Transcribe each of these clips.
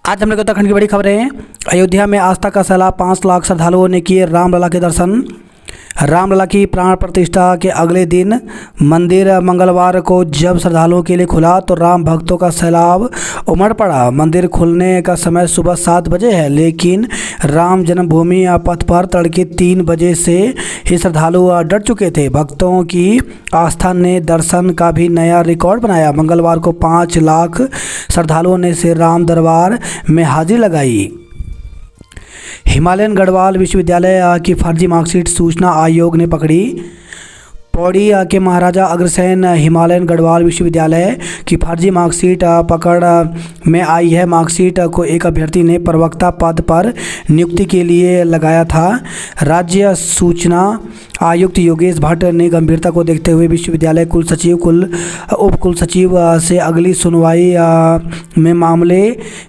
आज हम लोग उत्तराखंड की बड़ी खबरें हैं। अयोध्या में आस्था का सैलाब, 5 लाख श्रद्धालुओं ने किए रामलला के दर्शन। रामलला की प्राण प्रतिष्ठा के अगले दिन मंदिर मंगलवार को जब श्रद्धालुओं के लिए खुला तो राम भक्तों का सैलाब उमड़ पड़ा। मंदिर खुलने का समय सुबह 7 बजे है, लेकिन राम जन्मभूमि पथ पर तड़के 3 बजे से ही श्रद्धालु डट चुके थे। भक्तों की आस्था ने दर्शन का भी नया रिकॉर्ड बनाया। मंगलवार को 5 लाख श्रद्धालुओं ने श्री राम दरबार में हाजिरी लगाई। हिमालयन गढ़वाल विश्वविद्यालय की फर्जी मार्कशीट सूचना आयोग ने पकड़ी। पौड़ी के महाराजा अग्रसेन हिमालयन गढ़वाल विश्वविद्यालय की फर्जी मार्कशीट पकड़ में आई है। मार्कशीट को एक अभ्यर्थी ने प्रवक्ता पद पर नियुक्ति के लिए लगाया था। राज्य सूचना आयुक्त योगेश भट्ट ने गंभीरता को देखते हुए विश्वविद्यालय कुल सचिव उप कुल सचिव से अगली सुनवाई में मामले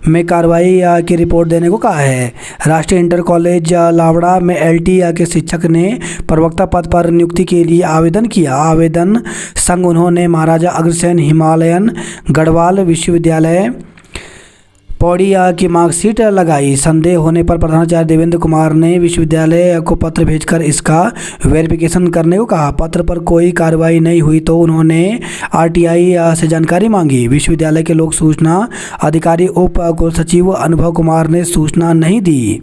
में कार्रवाई की रिपोर्ट देने को कहा है। राष्ट्रीय इंटर कॉलेज लावड़ा में LT के शिक्षक ने प्रवक्ता पद पर नियुक्ति के लिए आवेदन किया। आवेदन संग उन्होंने महाराजा अग्रसेन हिमालयन गढ़वाल विश्वविद्यालय पौड़ी की मार्कशीट लगाई। संदेह होने पर प्रधानाचार्य देवेंद्र कुमार ने विश्वविद्यालय को पत्र भेजकर इसका वेरिफिकेशन करने को कहा। पत्र पर कोई कार्रवाई नहीं हुई तो उन्होंने RTI से जानकारी मांगी। विश्वविद्यालय के लोक सूचना अधिकारी उप कुलसचिव अनुभव कुमार ने सूचना नहीं दी।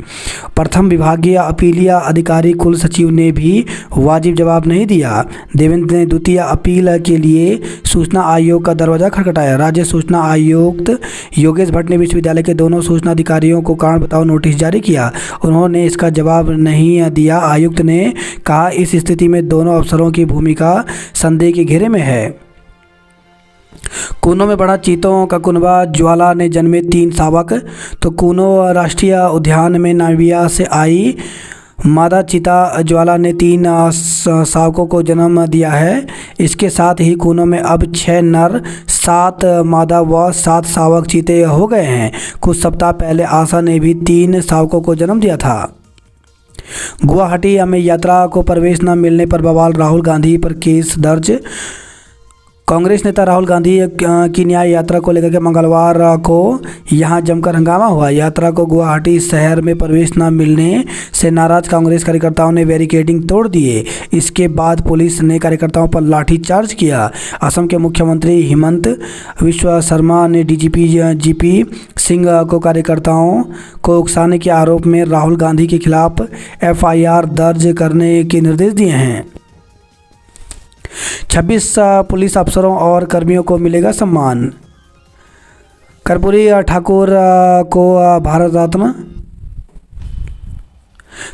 प्रथम विभागीय अपीलीय अधिकारी कुल सचिव ने भी वाजिब जवाब नहीं दिया। देवेंद्र ने द्वितीय अपील के लिए सूचना आयोग का दरवाजा खटखटाया। राज्य सूचना आयुक्त योगेश भट्ट ने विश्वविद्यालय के दोनों सूचना अधिकारियों को कारण बताओ नोटिस जारी किया। उन्होंने इसका जवाब नहीं दिया। आयुक्त ने कहा, इस स्थिति में दोनों अफसरों की भूमिका संदेह के घेरे में है। कूनो में बढ़ा चीतों का कुनबा, ज्वाला ने जन्मे 3 शावक। तो कूनो राष्ट्रीय उद्यान में नाविया से आई मादा चीता ज्वाला ने 3 शावकों को जन्म दिया है। इसके साथ ही कूनो में अब 6 नर, 7 मादा व 7 शावक चीते हो गए हैं। कुछ सप्ताह पहले आशा ने भी 3 शावकों को जन्म दिया था। गुवाहाटी में यात्रा को प्रवेश न मिलने पर बवाल, राहुल गांधी पर केस दर्ज। कांग्रेस नेता राहुल गांधी की न्याय यात्रा को लेकर के मंगलवार को यहां जमकर हंगामा हुआ। यात्रा को गुवाहाटी शहर में प्रवेश न मिलने से नाराज कांग्रेस कार्यकर्ताओं ने बैरिकेडिंग तोड़ दिए। इसके बाद पुलिस ने कार्यकर्ताओं पर लाठीचार्ज किया। असम के मुख्यमंत्री हिमंत विश्व शर्मा ने DGP GP सिंह को कार्यकर्ताओं को उकसाने के आरोप में राहुल गांधी के खिलाफ FIR दर्ज करने के निर्देश दिए हैं। 26 पुलिस अफसरों और कर्मियों को मिलेगा सम्मान। कर्पूरी ठाकुर को भारत रत्न।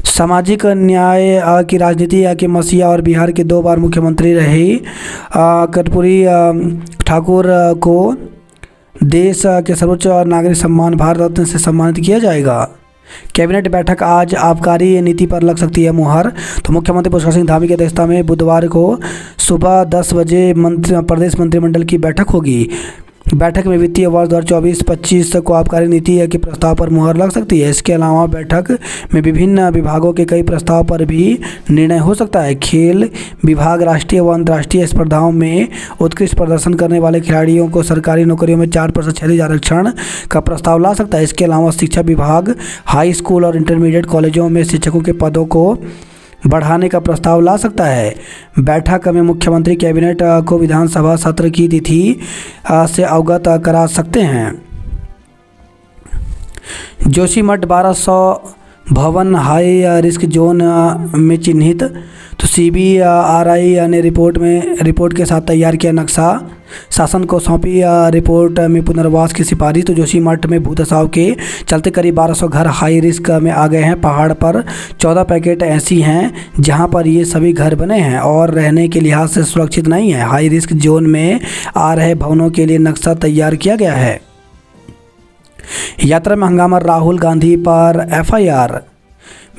सामाजिक न्याय की राजनीति के मसीहा और बिहार के 2 बार मुख्यमंत्री रहे कर्पूरी ठाकुर को देश के सर्वोच्च नागरिक सम्मान भारत रत्न से सम्मानित किया जाएगा। कैबिनेट बैठक आज, आबकारी नीति पर लग सकती है मुहर। तो मुख्यमंत्री पुष्कर सिंह धामी की अध्यक्षता में बुधवार को सुबह 10 बजे प्रदेश मंत्रिमंडल की बैठक होगी। बैठक में वित्तीय वर्ष 2024-25 को आबकारी नीति के प्रस्ताव पर मुहर लग सकती है। इसके अलावा बैठक में विभिन्न विभागों के कई प्रस्ताव पर भी निर्णय हो सकता है। खेल विभाग राष्ट्रीय व अंतर्राष्ट्रीय स्पर्धाओं में उत्कृष्ट प्रदर्शन करने वाले खिलाड़ियों को सरकारी नौकरियों में 4% क्षैतिज आरक्षण का प्रस्ताव ला सकता है। इसके अलावा शिक्षा विभाग हाई स्कूल और इंटरमीडिएट कॉलेजों में शिक्षकों के पदों को बढ़ाने का प्रस्ताव ला सकता है। बैठक में मुख्यमंत्री कैबिनेट को विधानसभा सत्र की तिथि से अवगत करा सकते हैं। जोशीमठ 1200 भवन हाई रिस्क जोन में चिन्हित। तो CBRI ने रिपोर्ट के साथ तैयार किया नक्शा, शासन को सौंपी रिपोर्ट में पुनर्वास की सिफारिश। तो जोशीमठ में भूदसाव के चलते करीब 1200 घर हाई रिस्क में आ गए हैं। पहाड़ पर 14 पैकेट ऐसी हैं जहां पर ये सभी घर बने हैं और रहने के लिहाज से सुरक्षित नहीं है। हाई रिस्क जोन में आ रहे भवनों के लिए नक्शा तैयार किया गया है। यात्रा में हंगामा, राहुल गांधी पर FIR।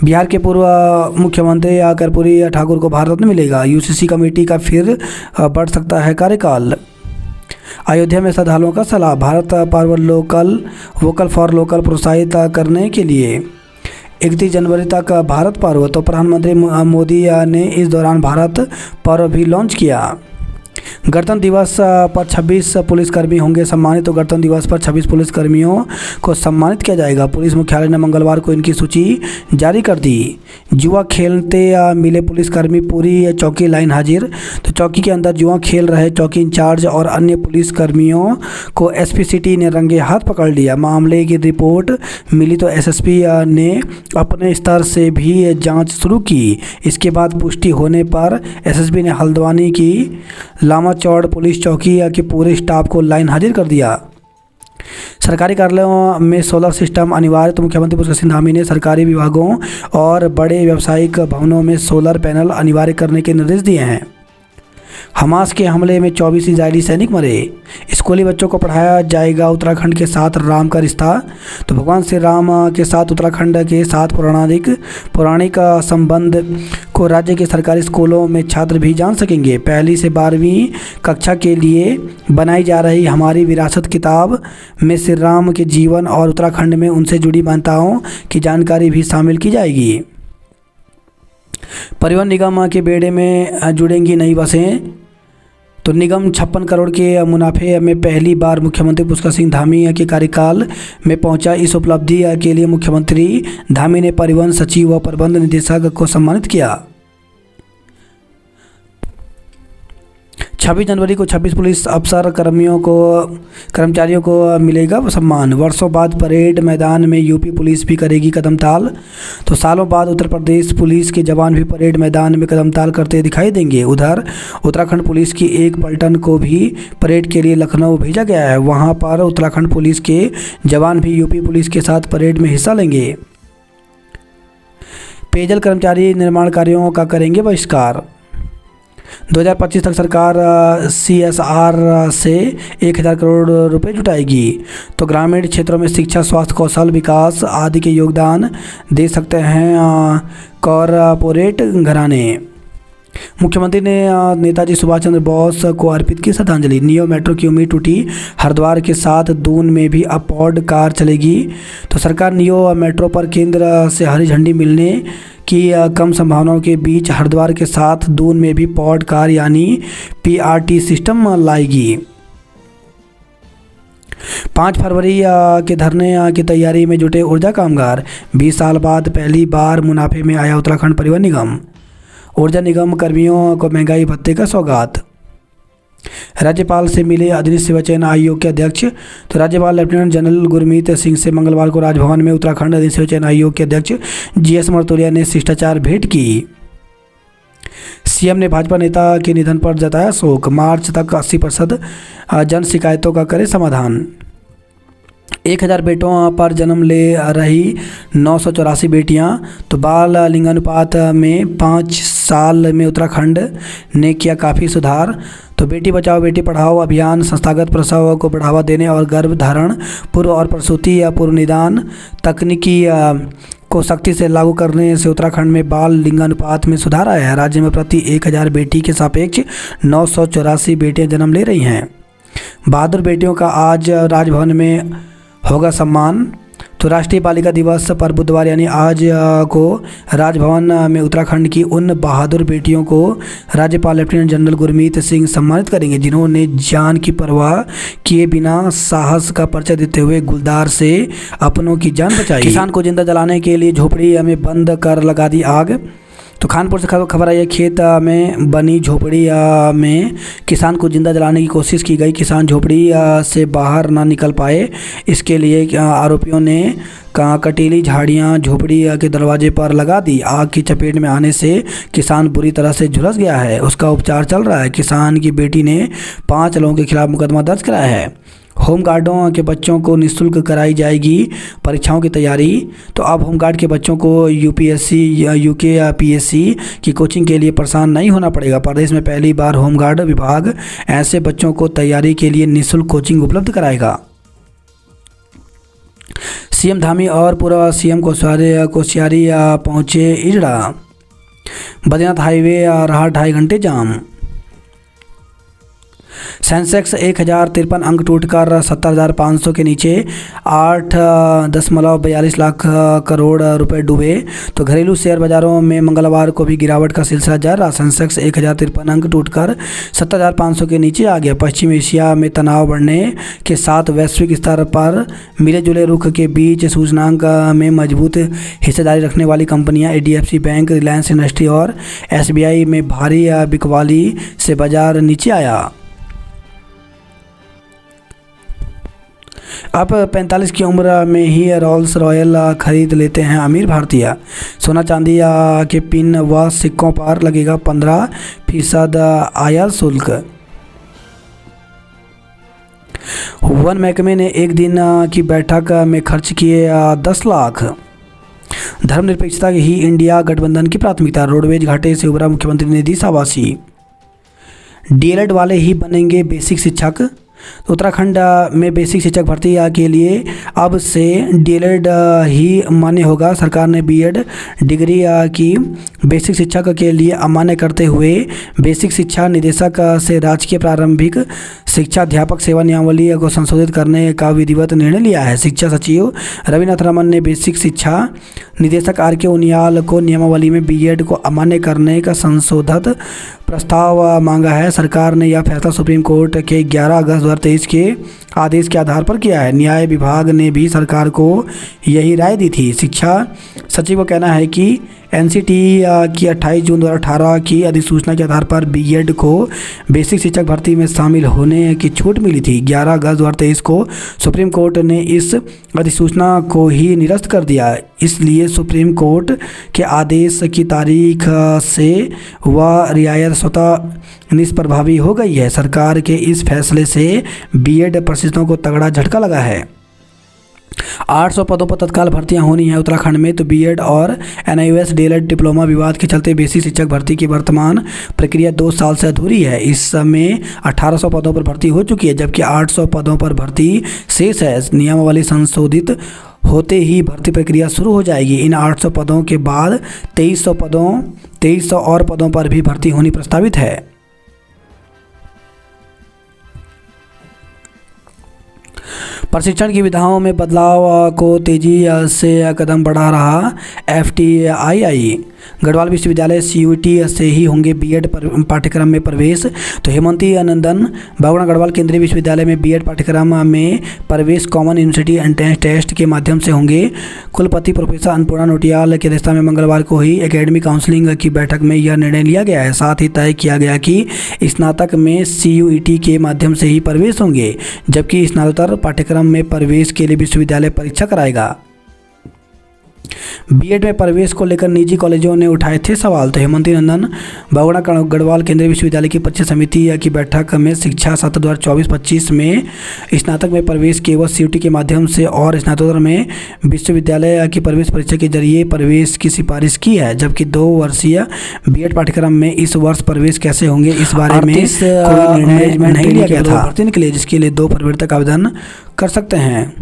बिहार के पूर्व मुख्यमंत्री कर्पूरी ठाकुर को भारत रत्न मिलेगा। UCC कमेटी का फिर बढ़ सकता है कार्यकाल। अयोध्या में श्रद्धालुओं का सलाह, भारत पर्व वोकल फॉर लोकल प्रोत्साहित करने के लिए 31 जनवरी तक भारत पर्व। तो प्रधानमंत्री मोदी ने इस दौरान भारत पर्व भी लॉन्च किया। गणतंत्र दिवस पर 26 पुलिसकर्मी होंगे सम्मानित। तो गणतंत्र दिवस पर 26 पुलिसकर्मियों को सम्मानित किया जाएगा। पुलिस मुख्यालय ने मंगलवार को इनकी सूची जारी कर दी। जुआ खेलते मिले पुलिसकर्मी पूरी चौकी लाइन हाजिर। तो चौकी के अंदर जुआ खेल रहे चौकी इंचार्ज और अन्य पुलिसकर्मियों को एसपी सिटी ने रंगे हाथ पकड़ लिया। मामले की रिपोर्ट मिली तो एसएसपी ने अपने स्तर से भी जांच शुरू की। इसके बाद पुष्टि होने पर एसएसपी ने हल्द्वानी की लामा चौड़ पुलिस चौकी के पूरे स्टाफ को लाइन हाजिर कर दिया। सरकारी कार्यालयों में सोलर सिस्टम अनिवार्य। तो मुख्यमंत्री पुष्कर सिंह धामी ने सरकारी विभागों और बड़े व्यावसायिक भवनों में सोलर पैनल अनिवार्य करने के निर्देश दिए हैं। हमास के हमले में 24 इजरायली सैनिक मरे। स्कूली बच्चों को पढ़ाया जाएगा उत्तराखंड के साथ राम का रिश्ता। तो भगवान श्री राम के साथ उत्तराखंड के साथ पौराणिक संबंध को राज्य के सरकारी स्कूलों में छात्र भी जान सकेंगे। पहली से 12वीं कक्षा के लिए बनाई जा रही हमारी विरासत किताब में श्री राम के जीवन और उत्तराखंड में उनसे जुड़ी मान्यताओं की जानकारी भी शामिल की जाएगी। परिवहन निगम के बेड़े में जुड़ेंगी नई बसें। तो निगम 56 करोड़ के मुनाफे में पहली बार मुख्यमंत्री पुष्कर सिंह धामी के कार्यकाल में पहुंचा। इस उपलब्धि के लिए मुख्यमंत्री धामी ने परिवहन सचिव व प्रबंध निदेशक को सम्मानित किया। 26 जनवरी को 26 पुलिस अफसर कर्मचारियों को मिलेगा सम्मान। वर्षों बाद परेड मैदान में यूपी पुलिस भी करेगी कदम ताल। तो सालों बाद उत्तर प्रदेश पुलिस के जवान भी परेड मैदान में कदम ताल करते दिखाई देंगे। उधर उत्तराखंड पुलिस की एक पलटन को भी परेड के लिए लखनऊ भेजा गया है। वहां पर उत्तराखंड पुलिस के जवान भी यूपी पुलिस के साथ परेड में हिस्सा लेंगे। पेयजल कर्मचारी निर्माण कार्यों का करेंगे बहिष्कार। 2025 तक सरकार CSR से 1000 करोड़ रुपए जुटाएगी। तो ग्रामीण क्षेत्रों में शिक्षा, स्वास्थ्य, कौशल विकास आदि के योगदान दे सकते हैं कॉरपोरेट घराने। मुख्यमंत्री ने नेताजी सुभाष चंद्र बोस को अर्पित की श्रद्धांजलि। नियो मेट्रो की उम्मीद टूटी। हरिद्वार के साथ दून में भी अब पॉड कार चलेगी। तो सरकार नियो मेट्रो पर केंद्र से हरी झंडी मिलने की कम संभावनाओं के बीच हरिद्वार के साथ दून में भी पॉड कार यानी PRT सिस्टम लाएगी। 5 फरवरी के धरने की तैयारी में जुटे ऊर्जा कामगार। 20 साल बाद पहली बार मुनाफे में आया उत्तराखंड परिवहन निगम। ऊर्जा निगम कर्मियों को महंगाई भत्ते का सौगात। राज्यपाल से मिले अधीनस्थ सेवा चयन आयोग के अध्यक्ष। तो राज्यपाल लेफ्टिनेंट जनरल गुरमीत सिंह से मंगलवार को राजभवन में उत्तराखंड अधीनस्थ सेवा चयन आयोग के अध्यक्ष GS मर्तोलिया ने शिष्टाचार भेंट की। सीएम ने भाजपा नेता के निधन पर जताया शोक। मार्च तक 80% जन शिकायतों का करे समाधान। 1000 बेटों पर जन्म ले रही 984 बेटियां। तो बाल लिंगानुपात में 5 साल में उत्तराखंड ने किया काफ़ी सुधार। तो बेटी बचाओ बेटी पढ़ाओ अभियान संस्थागत प्रसव को बढ़ावा देने और गर्भ धारण पूर्व और प्रसूति या पूर्व निदान तकनीकी को सख्ती से लागू करने से उत्तराखंड में बाल लिंगानुपात में सुधार आया है। राज्य में प्रति 1000 बेटी के सापेक्ष 984 बेटियां जन्म ले रही हैं। बहादुर बेटियों का आज राजभवन में होगा सम्मान। तो राष्ट्रीय बालिका दिवस पर बुधवार यानी आज को राजभवन में उत्तराखंड की उन बहादुर बेटियों को राज्यपाल लेफ्टिनेंट जनरल गुरमीत सिंह सम्मानित करेंगे जिन्होंने जान की परवाह किए बिना साहस का परिचय देते हुए गुलदार से अपनों की जान बचाई। किसान को जिंदा जलाने के लिए झोपड़ी में बंद कर लगा दी आग। तो कानपुर से खबर आई है, खेत में बनी झोपड़ी में किसान को जिंदा जलाने की कोशिश की गई। किसान झोपड़ी से बाहर ना निकल पाए। इसके लिए आरोपियों ने कटीली झाड़ियां झोपड़ी के दरवाजे पर लगा दी। आग की चपेट में आने से किसान बुरी तरह से झुलस गया है। उसका उपचार चल रहा है। किसान की बेटी ने 5 लोगों के खिलाफ मुकदमा दर्ज कराया है। होमगार्डों के बच्चों को निःशुल्क कराई जाएगी परीक्षाओं की तैयारी। तो अब होमगार्ड के बच्चों को UPSC या UK या PSC की कोचिंग के लिए परेशान नहीं होना पड़ेगा। प्रदेश में पहली बार होमगार्ड विभाग ऐसे बच्चों को तैयारी के लिए निःशुल्क कोचिंग उपलब्ध कराएगा। CM धामी और पूर्व CM कोश्यारी पहुँचे इजड़ा। बद्रीनाथ हाईवे रहा 2.5 घंटे जाम। सेंसेक्स 1053 अंक टूटकर 70,500 के नीचे 8.42 लाख करोड़ रुपए डूबे। तो घरेलू शेयर बाजारों में मंगलवार को भी गिरावट का सिलसिला जारी रहा। सेंसेक्स 1053 अंक टूटकर 70,500 के नीचे आ गया। पश्चिम एशिया में तनाव बढ़ने के साथ वैश्विक स्तर पर मिले जुले रुख के बीच सूचकांक में मजबूत हिस्सेदारी रखने वाली कंपनियां एचडीएफसी बैंक, रिलायंस इंडस्ट्री और एसबीआई में भारी बिकवाली से बाजार नीचे आया। अब 45 की उम्र में ही रोल्स रॉयल खरीद लेते हैं अमीर भारतीय। सोना चांदी के पिन व सिक्कों पर लगेगा 15% आयात शुल्क। वन महकमे ने एक दिन की बैठक में खर्च किए 10 लाख। धर्मनिरपेक्षता ही इंडिया गठबंधन की प्राथमिकता। रोडवेज घाटे से उभरा, मुख्यमंत्री ने दी शाबाशी। डीएलएड वाले ही बनेंगे बेसिक शिक्षक। उत्तराखंड में बेसिक शिक्षक भर्ती के लिए अब से डीएलएड ही मान्य होगा। सरकार ने बीएड डिग्री की बेसिक शिक्षक के लिए अमान्य करते हुए बेसिक शिक्षा निदेशक से राजकीय प्रारंभिक शिक्षा अध्यापक सेवा नियमावली को संशोधित करने का विधिवत निर्णय लिया है। शिक्षा सचिव रविनाथ रमन ने बेसिक शिक्षा निदेशक आर के उनियाल को नियमावली में बीएड को अमान्य करने का संशोधित प्रस्ताव मांगा है। सरकार ने यह फैसला सुप्रीम कोर्ट के 11 अगस्त 2023 के आदेश के आधार पर किया है। न्याय विभाग ने भी सरकार को यही राय दी थी। शिक्षा सचिव का कहना है कि एनसीटी की 28 जून 2018 की अधिसूचना के आधार पर बीएड को बेसिक शिक्षक भर्ती में शामिल होने की छूट मिली थी। 11 अगस्त 2023 को सुप्रीम कोर्ट ने इस अधिसूचना को ही निरस्त कर दिया। इसलिए सुप्रीम कोर्ट के आदेश की तारीख से वह रियायत स्वतः निष्प्रभावी हो गई है। सरकार के इस फैसले से बीएड प्रशिक्षुओं को तगड़ा झटका लगा है। 800 पदों पर तत्काल भर्तियां होनी है उत्तराखंड में। तो बीएड और एनआईओएस डीएलएड डिप्लोमा विवाद के चलते बेसिक शिक्षक भर्ती की वर्तमान प्रक्रिया 2 साल से अधूरी है। इस समय 1800 पदों पर भर्ती हो चुकी है, जबकि 800 पदों पर भर्ती शेष है। नियमावली संशोधित होते ही भर्ती प्रक्रिया शुरू हो जाएगी। इन 800 पदों के बाद 2300 और पदों पर भी भर्ती होनी प्रस्तावित है। प्रशिक्षण की विधाओं में बदलाव को तेजी से कदम बढ़ा रहा एफटीआई। गढ़वाल विश्वविद्यालय सीयूईटी से ही होंगे बीएड पाठ्यक्रम में प्रवेश। तो हेमंती आनंदन बागुड़ा गढ़वाल केंद्रीय विश्वविद्यालय में बीएड पाठ्यक्रम में प्रवेश कॉमन यूनिवर्सिटी एंट्रेंस टेस्ट के माध्यम से होंगे। कुलपति प्रोफेसर अन्नपूर्णा नोटियाल की अध्यक्षता में मंगलवार को हुई एकेडमिक काउंसिलिंग की बैठक में यह निर्णय लिया गया है। साथ ही तय किया गया कि स्नातक में सीयूईटी के माध्यम से ही प्रवेश होंगे, जबकि स्नातकोत्तर पाठ्यक्रम में प्रवेश के लिए विश्वविद्यालय परीक्षा कराएगा। बीएड में प्रवेश को लेकर निजी कॉलेजों ने उठाए थे सवाल। तो हेमंती नंदन बागुड़ा गढ़वाल केंद्रीय विश्वविद्यालय की परीक्षा समिति की बैठक में शिक्षा सत्र 2024-25 में स्नातक में प्रवेश केवल सीयूईटी के माध्यम से और स्नातकोत्तर में विश्वविद्यालय की प्रवेश परीक्षा के जरिए प्रवेश की सिफारिश की है, जबकि 2 वर्षीय बीएड पाठ्यक्रम में इस वर्ष प्रवेश कैसे होंगे इस बारे में कोई निर्णय नहीं लिया गया था। भर्ती के लिए जिसके लिए 2 फरवरी तक आवेदन कर सकते हैं।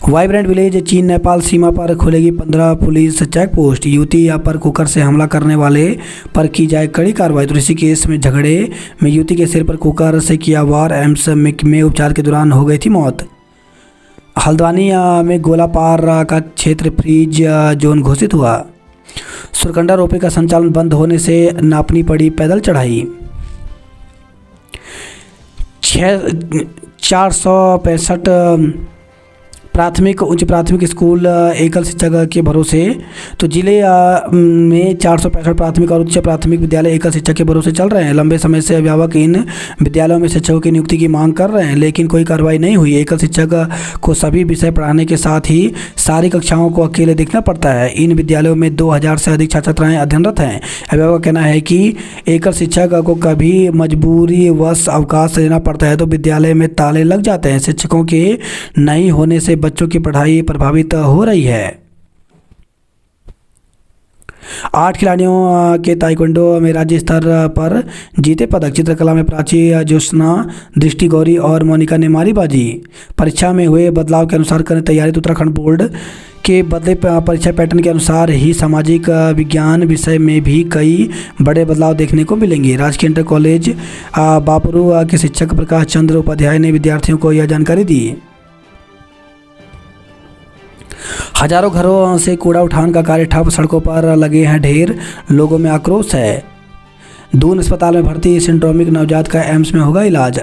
वाइब्रेंट विलेज चीन नेपाल सीमा पर खुलेगी 15 पुलिस चेक पोस्ट। युवती पर कुकर से हमला करने वाले पर की जाए कड़ी कार्रवाई। तो ऋषिकेश में झगड़े में युवती के सिर पर कुकर से किया वार, एम्स में उपचार के दौरान हो गई थी मौत। हल्द्वानी में गोलापार का क्षेत्र फ्रीज जोन घोषित हुआ। सुरकंडा रोपवे का संचालन बंद होने से नापनी पड़ी पैदल चढ़ाई। 465 प्राथमिक उच्च प्राथमिक स्कूल एकल शिक्षक के भरोसे। तो जिले में 465 प्राथमिक और उच्च प्राथमिक विद्यालय एकल शिक्षक के भरोसे चल रहे हैं। लंबे समय से अभिभावक इन विद्यालयों में शिक्षकों की नियुक्ति की मांग कर रहे हैं, लेकिन कोई कार्रवाई नहीं हुई। एकल शिक्षक को सभी विषय पढ़ाने के साथ ही सारी कक्षाओं को अकेले देखना पड़ता है। इन विद्यालयों में 2000 से अधिक छात्र छात्राएँ अध्ययनरत हैं। अभिभावक का कहना है कि एकल शिक्षक को कभी मजबूरी वश अवकाश लेना पड़ता है तो विद्यालय में ताले लग जाते हैं। शिक्षकों के नहीं होने से बच्चों की पढ़ाई प्रभावित हो रही है। 8 खिलाड़ियों के ताइक्वांडो में राज्य स्तर पर जीते पदक। चित्रकला में प्राची, ज्योत्सना, दृष्टि गौरी और मोनिका ने मारी बाजी। परीक्षा में हुए बदलाव के अनुसार करें तैयारी। उत्तराखंड बोर्ड के बदले परीक्षा पैटर्न के अनुसार ही सामाजिक विज्ञान विषय में भी कई बड़े बदलाव देखने को मिलेंगे। राजकीय इंटर कॉलेज बापरू के शिक्षक प्रकाश चंद्र उपाध्याय ने विद्यार्थियों को यह जानकारी दी। हजारों घरों से कूड़ा उठान का कार्य ठप, सड़कों पर लगे हैं ढेर, लोगों में आक्रोश है। दून अस्पताल में भर्ती सिंड्रोमिक नवजात का एम्स में होगा इलाज।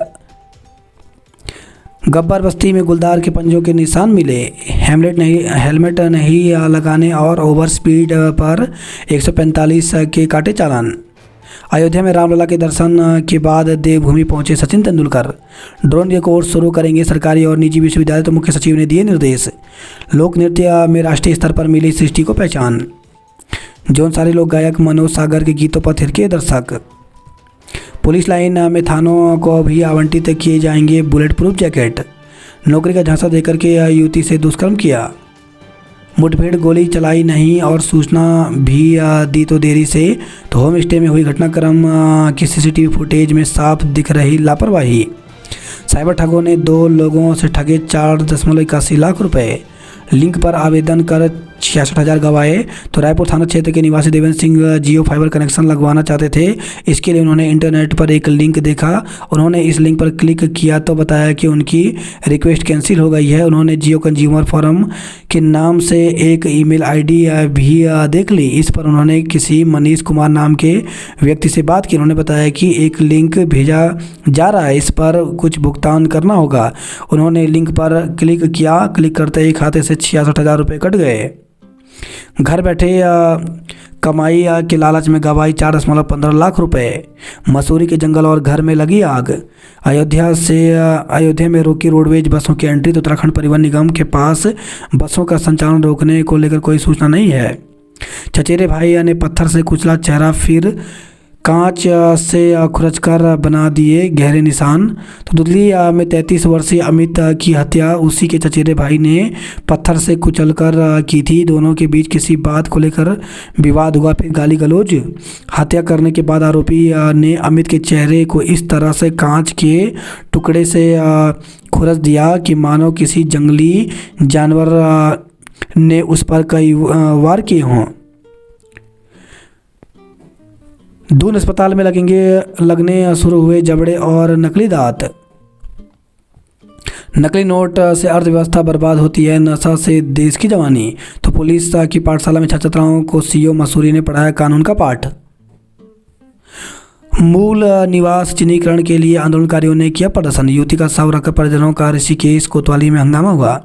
गब्बर बस्ती में गुलदार के पंजों के निशान मिले। हेलमेट नहीं लगाने और ओवर स्पीड पर 145 के काटे चालान। अयोध्या में रामलला के दर्शन के बाद देवभूमि पहुंचे सचिन तेंदुलकर। ड्रोन के कोर्स शुरू करेंगे सरकारी और निजी विश्वविद्यालय, तो मुख्य सचिव ने दिए निर्देश। लोक नृत्य में राष्ट्रीय स्तर पर मिली सृष्टि को पहचान। जौनसारी लोक गायक मनोज सागर के गीतों पर थिरके दर्शक। पुलिस लाइन में थानों को भी आवंटित किए जाएंगे बुलेट प्रूफ जैकेट। नौकरी का झांसा देकर के युवती से दुष्कर्म किया। मुठभेड़, गोली चलाई नहीं और सूचना भी दी तो देरी से, तो होम स्टे में हुई घटनाक्रम की सीसीटीवी फुटेज में साफ दिख रही लापरवाही। साइबर ठगों ने 2 लोगों से ठगे 4.81 लाख रुपए। लिंक पर आवेदन कर 66,000 गंवाए। तो रायपुर थाना क्षेत्र के निवासी देवेंद्र सिंह जियो फाइबर कनेक्शन लगवाना चाहते थे। इसके लिए उन्होंने इंटरनेट पर एक लिंक देखा। उन्होंने इस लिंक पर क्लिक किया तो बताया कि उनकी रिक्वेस्ट कैंसिल हो गई है। उन्होंने जियो कंज्यूमर फोरम के नाम से एक ईमेल आईडी भी देख ली। इस पर उन्होंने किसी मनीष कुमार नाम के व्यक्ति से बात की। उन्होंने बताया कि एक लिंक भेजा जा रहा है, इस पर कुछ भुगतान करना होगा। उन्होंने लिंक पर क्लिक किया। क्लिक करते ही खाते से 66,000 रुपये कट गए। घर बैठे कमाई के लालच में गंवाई 4.15 लाख रुपए। मसूरी के जंगल और घर में लगी आग। अयोध्या में रोकी रोडवेज बसों की एंट्री, तो उत्तराखंड परिवहन निगम के पास बसों का संचालन रोकने को लेकर कोई सूचना नहीं है। चचेरे भाई ने पत्थर से कुचला चेहरा, फिर कांच से खुरचकर बना दिए गहरे निशान। तो दिल्ली में 33 वर्षीय अमित की हत्या उसी के चचेरे भाई ने पत्थर से कुचलकर की थी। दोनों के बीच किसी बात को लेकर विवाद हुआ, फिर गाली गलौज। हत्या करने के बाद आरोपी ने अमित के चेहरे को इस तरह से कांच के टुकड़े से खुरच दिया कि मानो किसी जंगली जानवर ने उस पर कई वार किए हों। दून अस्पताल में लगने शुरू हुए जबड़े और नकली दांत। नकली नोट से अर्थव्यवस्था बर्बाद होती है, नशा से देश की जवानी। तो पुलिस की पाठशाला में छात्राओं को सीओ मसूरी ने पढ़ाया कानून का पाठ। मूल निवास चिन्हीकरण के लिए आंदोलनकारियों ने किया प्रदर्शन। युवती का शव रखकर परिजनों का ऋषिकेश कोतवाली में हंगामा हुआ।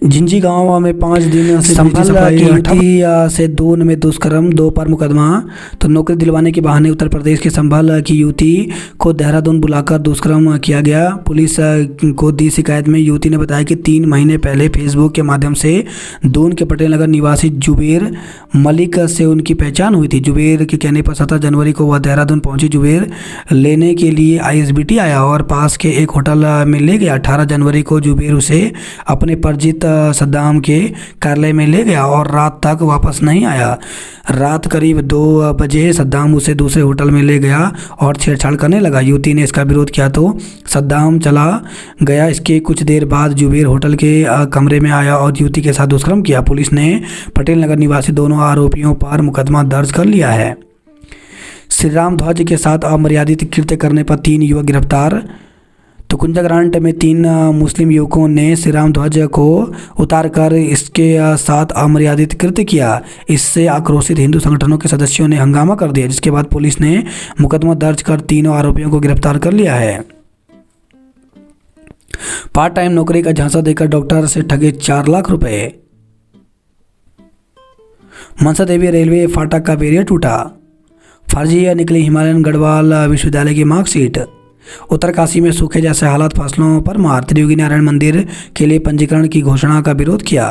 झिंझी गांव में 5 दिन से संभल की युवती से दून में दुष्कर्म, 2 पर मुकदमा। तो नौकरी दिलवाने के बहाने उत्तर प्रदेश के संभल की युवती को देहरादून बुलाकर दुष्कर्म किया गया। पुलिस को दी शिकायत में युवती ने बताया कि 3 महीने पहले फेसबुक के माध्यम से दून के पटेल नगर निवासी जुबेर मलिक से उनकी पहचान हुई थी। जुबेर के कहने पर 17 जनवरी को वह देहरादून पहुंची। जुबेर लेने के लिए ISBT आया और पास के एक होटल में ले गया। 18 जनवरी को जुबेर उसे अपने परिचित सद्दाम के कार्यालय में ले गया और रात तक वापस नहीं आया। रात करीब 2 बजे सद्दाम उसे दूसरे होटल में ले गया और छेड़छाड़ करने लगा। युवती ने इसका विरोध किया तो सद्दाम चला गया। इसके कुछ देर बाद जुबेर होटल के कमरे में आया और युवती के साथ दुष्कर्म किया। पुलिस ने पटेल नगर निवासी दोनों आरोपियों पर मुकदमा दर्ज कर लिया है। श्री राम ध्वज के साथ अमर्यादित कृत्य करने पर 3 युवक गिरफ्तार। तो कुंजाग्रांट में 3 मुस्लिम युवकों ने श्री राम ध्वज को उतारकर इसके साथ अमर्यादित कृत्य किया। इससे आक्रोशित हिंदू संगठनों के सदस्यों ने हंगामा कर दिया, जिसके बाद पुलिस ने मुकदमा दर्ज कर तीनों आरोपियों को गिरफ्तार कर लिया है। पार्ट टाइम नौकरी का झांसा देकर डॉक्टर से ठगे 4 लाख रुपए। मनसा देवी रेलवे फाटक का बैरियर टूटा। फर्जी निकली हिमालयन गढ़वाल विश्वविद्यालय की मार्कशीट। उत्तरकाशी में सूखे जैसे हालात, फसलों पर मार। त्रियोगी नारायण मंदिर के लिए पंजीकरण की घोषणा का विरोध किया।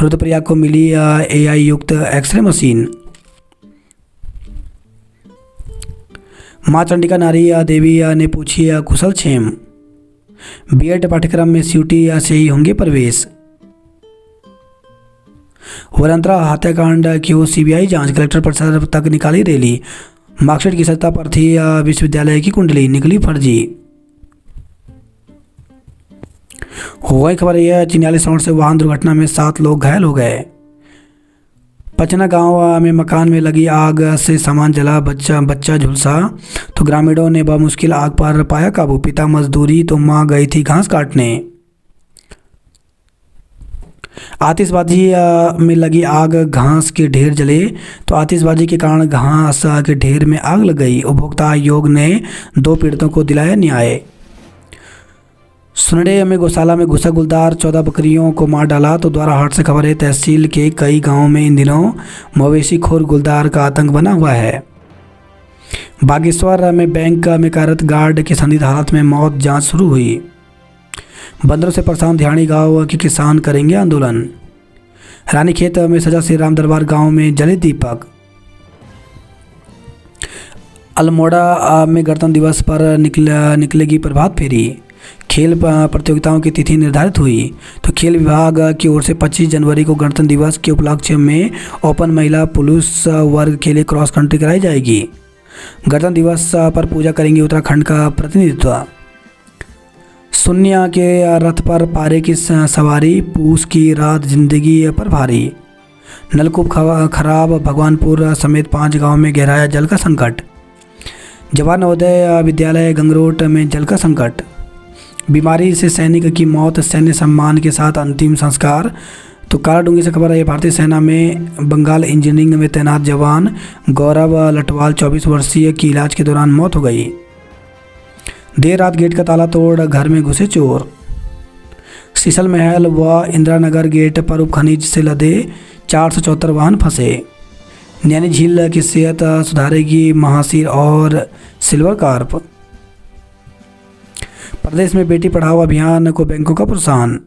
रुद्रप्रयाग को मिली AI युक्त एक्सरे मशीन। मां चंडिका नारी देवी ने पूछी कुशल क्षेम। B.Ed पाठ्यक्रम में CUT से ही होंगे प्रवेश। वरंतरा हत्याकांड की हो CBI जांच। कलेक्टर परिसर तक निकाली रैली। मार्कशीट की सत्ता पर थी विश्वविद्यालय की कुंडली, निकली फर्जी। वही खबर यह है, चिन्याली सड़क से वाहन दुर्घटना में 7 लोग घायल हो गए। पचना गांव में मकान में लगी आग से सामान जला, बच्चा झुलसा तो ग्रामीणों ने बमुश्किल आग पर पाया काबू। पिता मजदूरी तो मां गई थी घास काटने। आतिशबाजी में लगी आग, घास के ढेर जले तो आतिशबाजी के कारण घास के ढेर में आग लग गई। उपभोक्ता आयोग ने 2 पीड़ितों को दिलाया न्याय। सुनडे में गौशाला में घुसा गुलदार, 14 बकरियों को मार डाला तो द्वारा हाट से खबर है। तहसील के कई गांवों में इन दिनों मवेशी खोर गुलदार का आतंक बना हुआ है। बागेश्वर में बैंक में कार्यरत गार्ड की संदिग्ध हालत में मौत, जांच शुरू हुई। बंदरों से परेशान ध्यानी गांव के किसान करेंगे आंदोलन। रानीखेत में सजा श्री राम दरबार गांव में जले दीपक। अल्मोड़ा में गणतंत्र दिवस पर निकलेगी प्रभात फेरी। खेल प्रतियोगिताओं की तिथि निर्धारित हुई तो खेल विभाग की ओर से 25 जनवरी को गणतंत्र दिवस के उपलक्ष्य में ओपन महिला पुरुष वर्ग के लिए क्रॉस कंट्री कराई जाएगी। गणतंत्र दिवस पर पूजा करेंगे उत्तराखंड का प्रतिनिधित्व। शून्य के रथ पर पारे की सवारी, पूस की रात जिंदगी पर भारी। नलकूप खराब, भगवानपुर समेत 5 गांव में गहराया जल का संकट। जवाहर नवोदय विद्यालय गंगरोट में जल का संकट। बीमारी से सैनिक की मौत, सैन्य सम्मान के साथ अंतिम संस्कार। तो कालाडूंगी से खबर है, भारतीय सेना में बंगाल इंजीनियरिंग में तैनात जवान गौरव लटवाल 24 वर्षीय की इलाज के दौरान मौत हो गई। देर रात गेट का ताला तोड़ घर में घुसे चोर। सीसल महल व इंदिरानगर गेट पर उपखनिज से लदे 474 वाहन फंसे। नैनी झील की सेहत सुधारेगी महासीर और सिल्वर कार्प। प्रदेश में बेटी पढ़ाओ अभियान को बैंकों का प्रोत्साहन।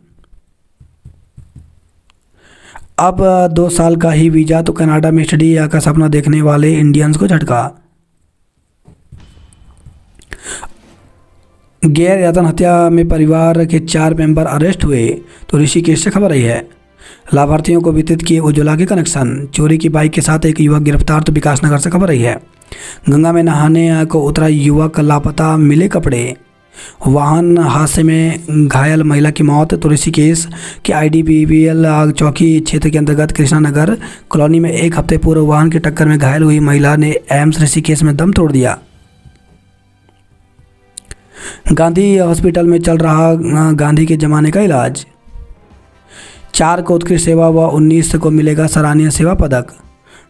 अब 2 साल का ही वीजा तो कनाडा में स्टडी का सपना देखने वाले इंडियंस को झटका। गैर यातन हत्या में परिवार के 4 मेंबर अरेस्ट हुए तो ऋषिकेश से खबर आई है। लाभार्थियों को वितरित किए उज्ज्वला के कनेक्शन। चोरी की बाइक के साथ एक युवक गिरफ्तार तो विकासनगर से खबर आई है। गंगा में नहाने को उतरा युवक लापता, मिले कपड़े। वाहन हादसे में घायल महिला की मौत तो ऋषिकेश के IDPBL चौकी क्षेत्र के अंतर्गत कृष्णानगर कॉलोनी में 1 हफ्ते पूर्व वाहन की टक्कर में घायल हुई महिला ने एम्स ऋषिकेश में दम तोड़ दिया। गांधी हॉस्पिटल में चल रहा गांधी के जमाने का इलाज। 4 को उत्कृष्ट सेवा व 19 को मिलेगा सराहनीय सेवा पदक।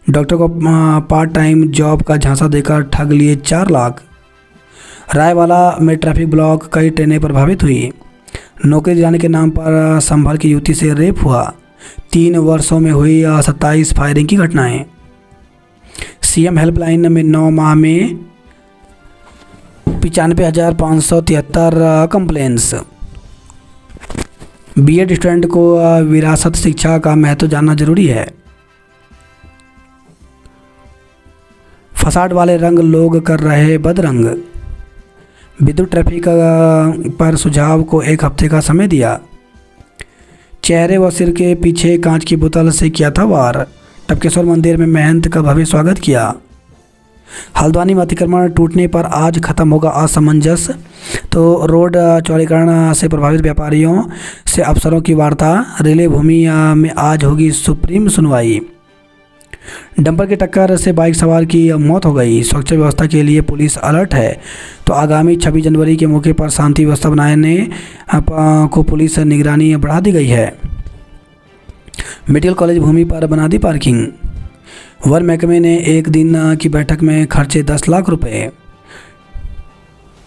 डॉक्टर को पार्ट टाइम जॉब का झांसा देकर ठग लिए 4 लाख। रायवाला में ट्रैफिक ब्लॉक, कई ट्रेनें प्रभावित हुई। नौकरी दिलाने के नाम पर संभल की युवती से रेप हुआ। 3 वर्षों में हुई 27 फायरिंग की घटनाएं। CM हेल्पलाइन में 9 माह में 95,573 कंप्लेंट्स। B.Ed स्टूडेंट को विरासत शिक्षा का महत्व जानना जरूरी है। फसाड वाले रंग लोग कर रहे बदरंग। विद्युत ट्रैफिक पर सुझाव को 1 हफ्ते का समय दिया। चेहरे व सिर के पीछे कांच की बोतल से किया था वार। टपकेश्वर मंदिर में महंत का भव्य स्वागत किया। हल्द्वानी में अतिक्रमण टूटने पर आज खत्म होगा असमंजस। तो रोड चौड़ीकरण से प्रभावित व्यापारियों से अफसरों की वार्ता। रेलवे भूमि में आज होगी सुप्रीम सुनवाई। डंपर की टक्कर से बाइक सवार की मौत हो गई। सुरक्षा व्यवस्था के लिए पुलिस अलर्ट है। तो आगामी 26 जनवरी के मौके पर शांति व्यवस्था बनाने को पुलिस निगरानी बढ़ा दी गई है। मेडिकल कॉलेज भूमि पर बना दी पार्किंग। वन महकमे ने 1 दिन की बैठक में खर्चे 10 लाख रुपए।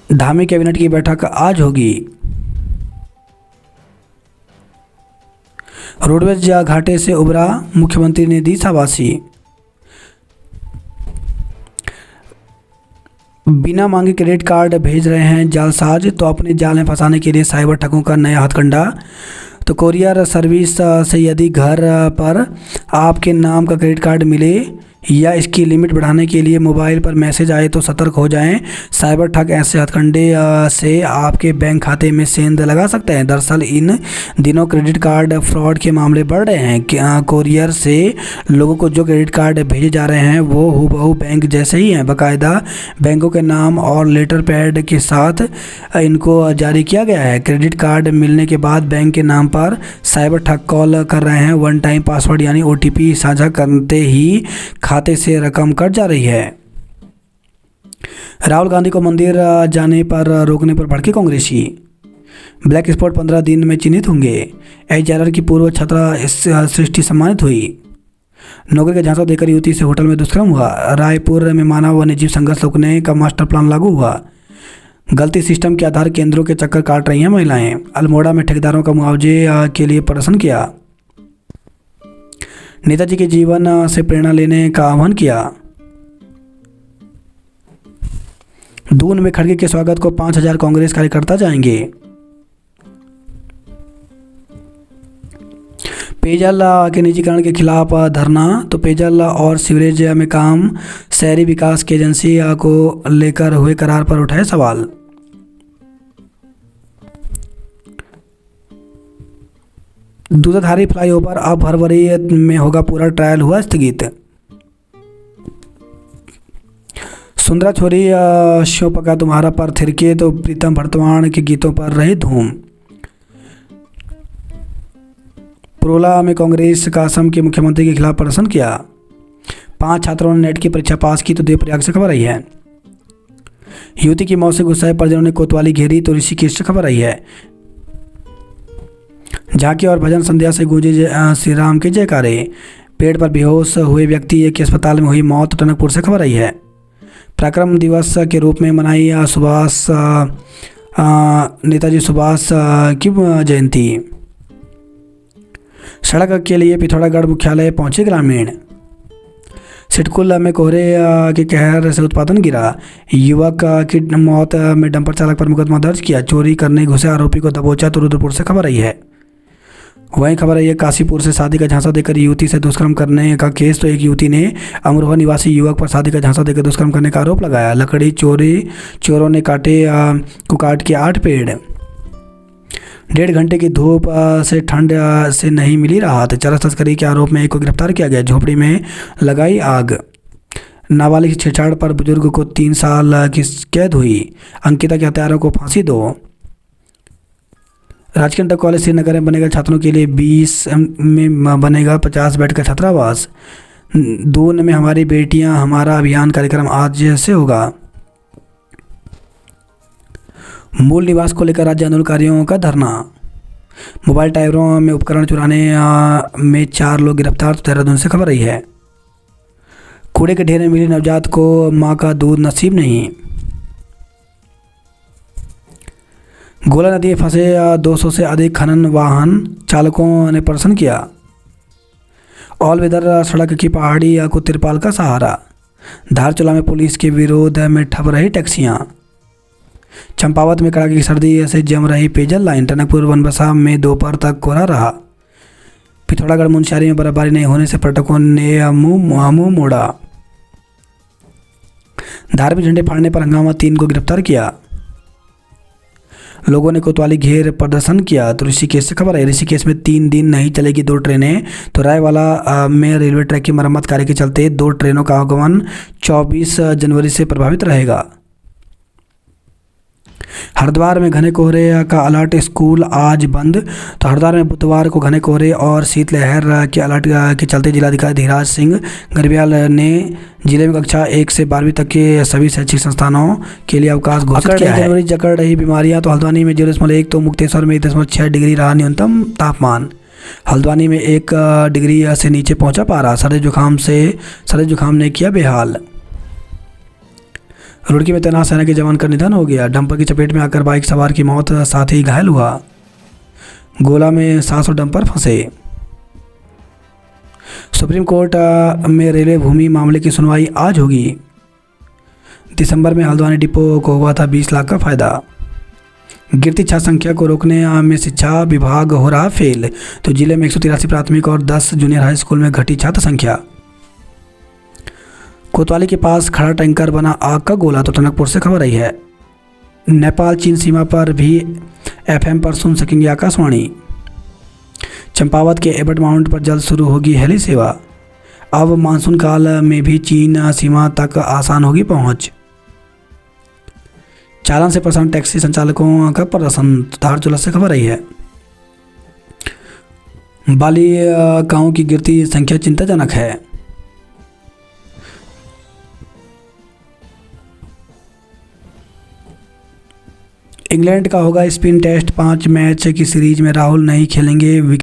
धामी कैबिनेट की बैठक आज होगी। रोडवेज घाटे से उबरा, मुख्यमंत्री ने दी शाबाशी। बिना मांगे क्रेडिट कार्ड भेज रहे हैं जालसाज, तो अपने जाल में फंसाने के लिए साइबर ठगों का नया हथकंडा। तो कोरियर सर्विस से यदि घर पर आपके नाम का क्रेडिट कार्ड मिले या इसकी लिमिट बढ़ाने के लिए मोबाइल पर मैसेज आए तो सतर्क हो जाएं। साइबर ठग ऐसे हथकंडे से आपके बैंक खाते में सेंध लगा सकते हैं। दरअसल इन दिनों क्रेडिट कार्ड फ्रॉड के मामले बढ़ रहे हैं। कोरियर से लोगों को जो क्रेडिट कार्ड भेजे जा रहे हैं वो हूबहू बैंक जैसे ही हैं। बाकायदा बैंकों के नाम और लेटर पैड के साथ इनको जारी किया गया है। क्रेडिट कार्ड मिलने के बाद बैंक के नाम पर साइबर ठग कॉल कर रहे हैं। वन टाइम पासवर्ड यानी OTP साझा करते ही खाते से रकम कट जा रही है। राहुल गांधी को मंदिर जाने पर रोकने पर भड़के कांग्रेसी। ब्लैक स्पॉट 15 दिन में चिन्हित होंगे। HRR की पूर्व छात्रा सृष्टि सम्मानित हुई। नौकरी का झांसा देकर युवती से होटल में दुष्कर्म हुआ। रायपुर में मानव वन्य जीव संघर्ष रोकने का मास्टर प्लान लागू हुआ। गलती सिस्टम के आधार केंद्रों के चक्कर काट रही हैं महिलाएं। अल्मोड़ा में ठेकेदारों का मुआवजे के लिए प्रदर्शन किया। नेताजी के जीवन से प्रेरणा लेने का आह्वान किया। दून में खड़गे के स्वागत को 5000 कांग्रेस कार्यकर्ता जाएंगे। पेयजल के निजीकरण के खिलाफ धरना। तो पेयजल और सीवरेज में काम शहरी विकास की एजेंसी को लेकर हुए करार पर उठाए सवाल। दूधाधारी फ्लाईओवर अब फरवरी में होगा पूरा, ट्रायल हुआ स्थगित। सुंदरा छोरी शो पका तुम्हारा पर थिरके तो प्रीतम भरतवाण के गीतों पर रही धूम। पुरोला में कांग्रेस का असम के मुख्यमंत्री के खिलाफ प्रदर्शन किया। 5 छात्रों ने नेट की परीक्षा पास की तो देवप्रयाग से खबर आई है। युवती की मौत से गुस्साए परिजनों ने कोतवाली घेरी तो ऋषिकेश से खबर आई है। झांकी और भजन संध्या से गूंजे श्री राम के जयकारे। पेड़ पर बेहोश हुए व्यक्ति की अस्पताल में हुई मौत, टनकपुर से खबर आई है। पराक्रम दिवस के रूप में मनाई नेताजी सुभाष की जयंती। सड़क के लिए पिथौरागढ़ मुख्यालय पहुंचे ग्रामीण। सिटकुल में कोहरे के कहर से उत्पादन गिरा। युवक की मौत में डंपर चालक पर मुकदमा दर्ज किया। चोरी करने घुसे आरोपी को दबोचा तो रुद्रपुर से खबर आई है। वहीं खबर आई है काशीपुर से शादी का झांसा देकर युवती से दुष्कर्म करने का केस। तो एक युवती ने अमरोहा निवासी युवक पर शादी का झांसा देकर दुष्कर्म करने का आरोप लगाया। लकड़ी चोरों ने काट के 8 पेड़। 1.5 घंटे की धूप से ठंड से नहीं मिली राहत। चरस तस्करी के आरोप में एक को गिरफ्तार किया गया। झोपड़ी में लगाई आग। नाबालिग छेड़छाड़ पर बुजुर्ग को 3 साल की कैद हुई। अंकिता के हत्यारों को फांसी दो। राजकीय इंटर कॉलेज श्रीनगर में बनेगा छात्रों के लिए 20 में बनेगा 50 बेड का छात्रावास। दून में हमारी बेटियां हमारा अभियान कार्यक्रम आज से होगा। मूल निवास को लेकर राज्य आंदोलनकारियों का धरना। मोबाइल टायरों में उपकरण चुराने में 4 लोग गिरफ्तार तो देहरादून से खबर आई है। कूड़े के ढेर में मिली नवजात को मां का दूध नसीब नहीं। गोला नदी में फंसे 200 से अधिक खनन वाहन चालकों ने प्रदर्शन किया। ऑल वेदर सड़क की पहाड़ी को तिरपाल का सहारा। धारचूला में पुलिस के विरोध में ठप रही टैक्सियां। चंपावत में कड़ाके की सर्दी से जम रही पेयजल लाइन। टनकपुर बनबसा में दोपहर तक कोहरा रहा। पिथौरागढ़ मुंशियारी में बर्फबारी नहीं होने से पर्यटकों ने मुंह मोड़ा। धार्मिक झंडे फाड़ने पर हंगामा, 3 को गिरफ्तार किया। लोगों ने कोतवाली घेर प्रदर्शन किया। तो ऋषिकेश से खबर है। ऋषिकेश में 3 दिन नहीं चलेगी 2 ट्रेनें। तो रायवाला में रेलवे ट्रैक की मरम्मत कार्य के चलते 2 ट्रेनों का आगमन 24 जनवरी से प्रभावित रहेगा। हरिद्वार में घने कोहरे का अलर्ट, स्कूल आज बंद। तो हरिद्वार में बुधवार को घने कोहरे और शीतलहर के अलर्ट के चलते जिलाधिकारी धीराज सिंह गर्ब्याल ने जिले में कक्षा 1 से 12वीं तक के सभी शैक्षिक संस्थानों के लिए अवकाश घोषित किया है। जनवरी जकड़ रही बीमारियां। तो हल्द्वानी में 0.1 तो मुक्तेश्वर में 1.6 डिग्री रहा न्यूनतम तापमान। हल्द्वानी में 1 डिग्री से नीचे पहुंचा पारा। सर्दी जुकाम ने किया बेहाल। रुड़की में तैनात सेना के जवान का निधन हो गया। डंपर की चपेट में आकर बाइक सवार की मौत, साथ ही घायल हुआ। गोला में 700 डंपर फंसे। सुप्रीम कोर्ट में रेलवे भूमि मामले की सुनवाई आज होगी। दिसंबर में हल्द्वानी डिपो को हुआ था 20 लाख का फायदा। गिरती छात्र संख्या को रोकने में शिक्षा विभाग हो रहा फेल। तो जिले में 183 प्राथमिक और 10 जूनियर हाई स्कूल में घटी छात्र संख्या। कोतवाली के पास खड़ा टैंकर बना आग का गोला, तो टनकपुर से खबर आई है। नेपाल चीन सीमा पर भी एफएम पर सुन सकेंगे आकाशवाणी। चंपावत के एबट माउंट पर जल्द शुरू होगी हेली सेवा। अब मानसून काल में भी चीन सीमा तक आसान होगी पहुंच। चालान से परेशान टैक्सी संचालकों का प्रदर्शन, धारचूला से खबर आई है। बालिकाओं की गिरती संख्या चिंताजनक है। इंग्लैंड का होगा स्पिन टेस्ट, 5 मैच की सीरीज में राहुल नहीं खेलेंगे।